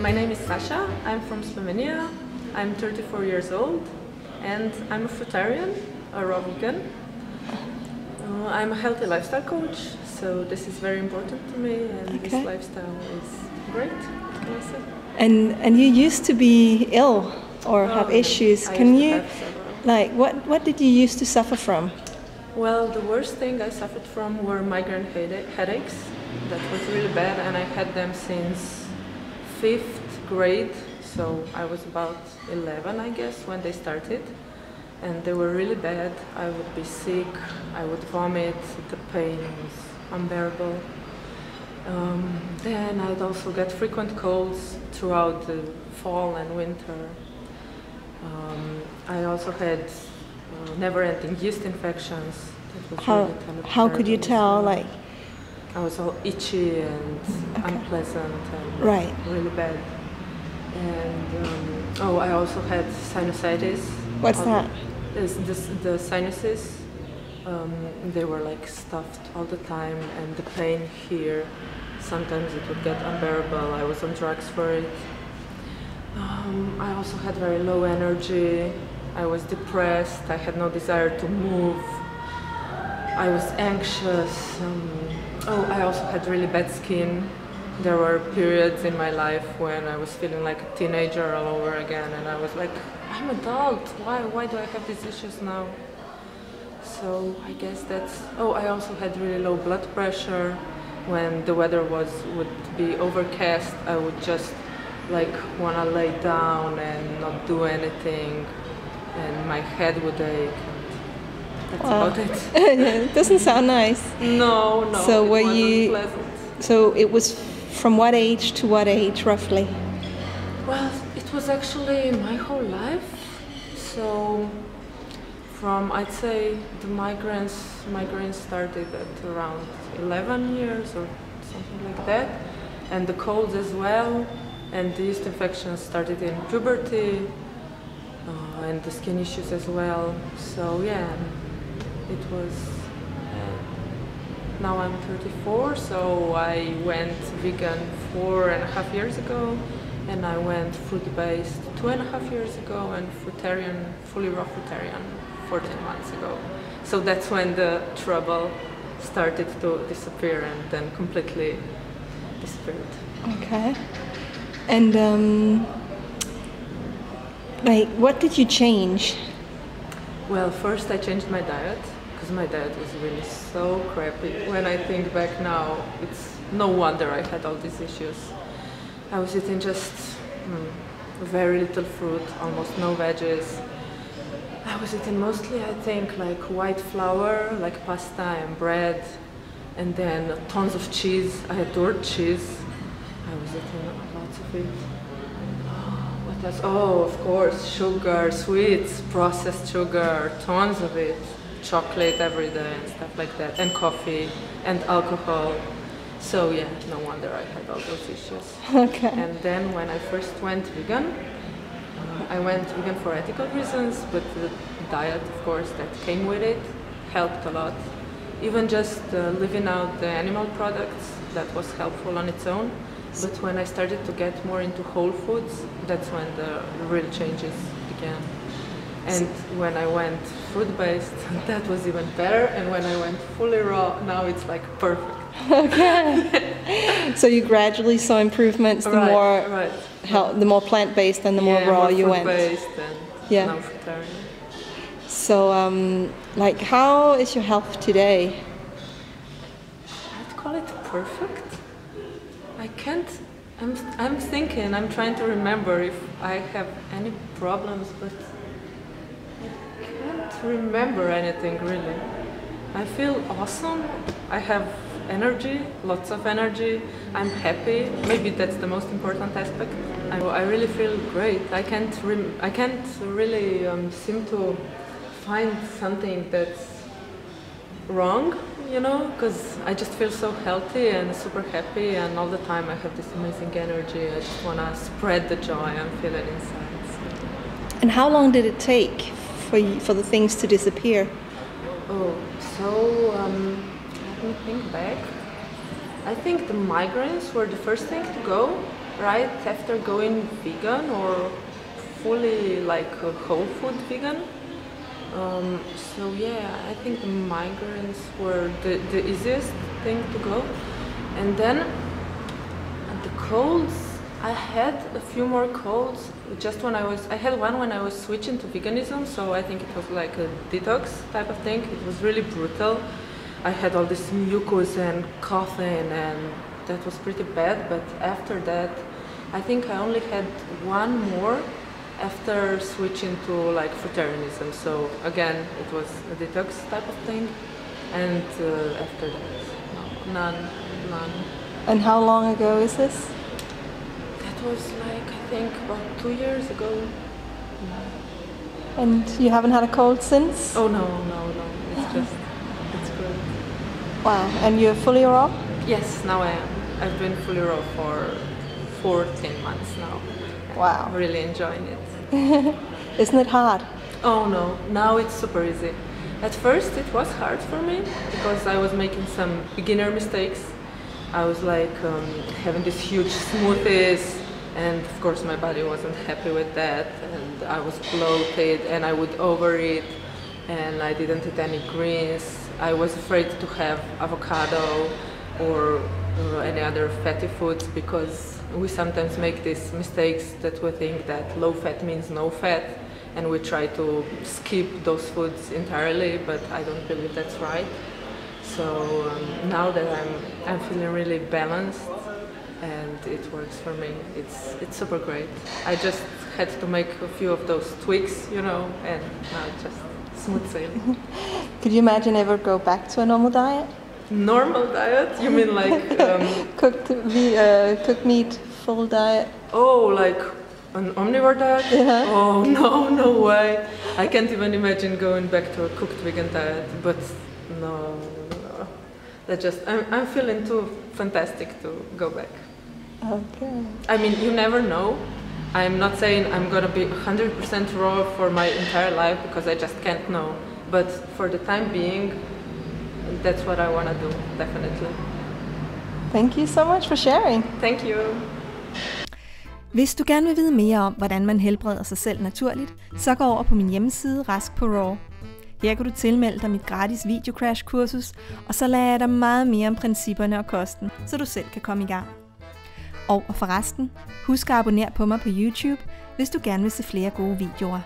My name is Sasa. I'm from Slovenia. I'm 34 years old and I'm a fruitarian, a raw vegan. I'm a healthy lifestyle coach, so this is very important to me, and this lifestyle is great, can I say. And you used to be ill or have issues. Can you, like, what did you used to suffer from? Well, the worst thing I suffered from were migraine headaches. That was really bad, and I had them since 5th grade, so I was about 11, I guess, when they started. And they were really bad. I would be sick, I would vomit, the pain was unbearable. Then I'd also get frequent colds throughout the fall and winter. I also had never-ending yeast infections. That was really kind of how could you tell, like? I was all itchy and unpleasant and really bad. And I also had sinusitis. What's that? The sinuses, they were like stuffed all the time, and the pain here, sometimes it would get unbearable. I was on drugs for it. I also had very low energy. I was depressed. I had no desire to move. I was anxious. I also had really bad skin. There were periods in my life when I was feeling like a teenager all over again, and I was like, I'm adult, why do I have these issues now? So I guess that's... I also had really low blood pressure. When the weather would be overcast, I would just like want to lay down and not do anything, and my head would ache. That's about it. It doesn't sound nice. No, so it wasn't pleasant. So it was from what age to what age, roughly? Well, it was actually my whole life. So from, I'd say, the migraines started at around 11 years or something like that. And the colds as well. And the yeast infections started in puberty. And the skin issues as well. So yeah, it was... Now I'm 34, so I went vegan 4.5 years ago, and I went fruit-based 2.5 years ago, and fruitarian, fully raw fruitarian 14 months ago. So that's when the trouble started to disappear and then completely disappeared. Okay. And like, what did you change? Well, first I changed my diet. Because my diet was really so crappy. When I think back now, it's no wonder I had all these issues. I was eating just very little fruit, almost no veggies. I was eating mostly, I think, like white flour, like pasta and bread, and then tons of cheese. I adored cheese. I was eating lots of it. What else? Oh, of course, sugar, sweets, processed sugar, tons of it. Chocolate every day and stuff like that, and coffee and alcohol. So yeah, no wonder I had all those issues. Okay. And then when I first went vegan, I went vegan for ethical reasons, but the diet, of course, that came with it helped a lot. Even just living out the animal products, that was helpful on its own. But when I started to get more into whole foods, that's when the real changes began. And when I went fruit-based, that was even better. And when I went fully raw, now it's like perfect. Okay. So you gradually saw improvements the more plant-based and the more raw you went. Fruit-based and now fruitarian. So, like, how is your health today? I'd call it perfect. I can't. I'm thinking. I'm trying to remember if I have any problems, but remember anything really. I feel awesome. I have energy, lots of energy. I'm happy. Maybe that's the most important aspect. I really feel great. I can't really seem to find something that's wrong, you know, because I just feel so healthy and super happy, and all the time I have this amazing energy. I just want to spread the joy I'm feeling inside. So. And how long did it take for the things to disappear? Let me think back. I think the migraines were the first thing to go right after going vegan or fully like a whole food vegan. So yeah, I think the migraines were the easiest thing to go. And then the colds, I had a few more colds just when I had one when I was switching to veganism, so I think it was like a detox type of thing. It was really brutal. I had all this mucus and coughing, and that was pretty bad, but after that, I think I only had one more after switching to like fruitarianism. So again, it was a detox type of thing, and after that, no, none. And how long ago is this? That was like, I think about 2 years ago. And you haven't had a cold since? Oh no, it's good. Wow, and you're fully raw? Yes, now I am. I've been fully raw for 14 months now. Wow. I'm really enjoying it. Isn't it hard? Oh no, now it's super easy. At first it was hard for me because I was making some beginner mistakes. I was like having these huge smoothies, and of course my body wasn't happy with that, and I was bloated and I would overeat, and I didn't eat any greens. I was afraid to have avocado or any other fatty foods because we sometimes make these mistakes that we think that low fat means no fat, and we try to skip those foods entirely, but I don't believe that's right. So now that I'm feeling really balanced and it works for me, it's super great. I just had to make a few of those tweaks, you know, and now it's just smooth sailing. Could you imagine ever go back to a normal diet? Normal diet? You mean like cooked meat, full diet? Oh, like an omnivore diet? Yeah. Oh no way! I can't even imagine going back to a cooked vegan diet. But no. That just I'm feeling too fantastic to go back. Okay. I mean, you never know. I'm not saying I'm gonna be 100% raw for my entire life because I just can't know. But for the time being, that's what I want to do, definitely. Thank you so much for sharing. Thank you. Hvis du gerne vil vide mere om, hvordan man helbreder sig selv naturligt, så gå over på min hjemmeside Rask på Raw. Her kan du tilmelde dig mit gratis videocrash-kursus, og så lærer jeg dig meget mere om principperne og kosten, så du selv kan komme i gang. Og forresten, husk at abonnere på mig på YouTube, hvis du gerne vil se flere gode videoer.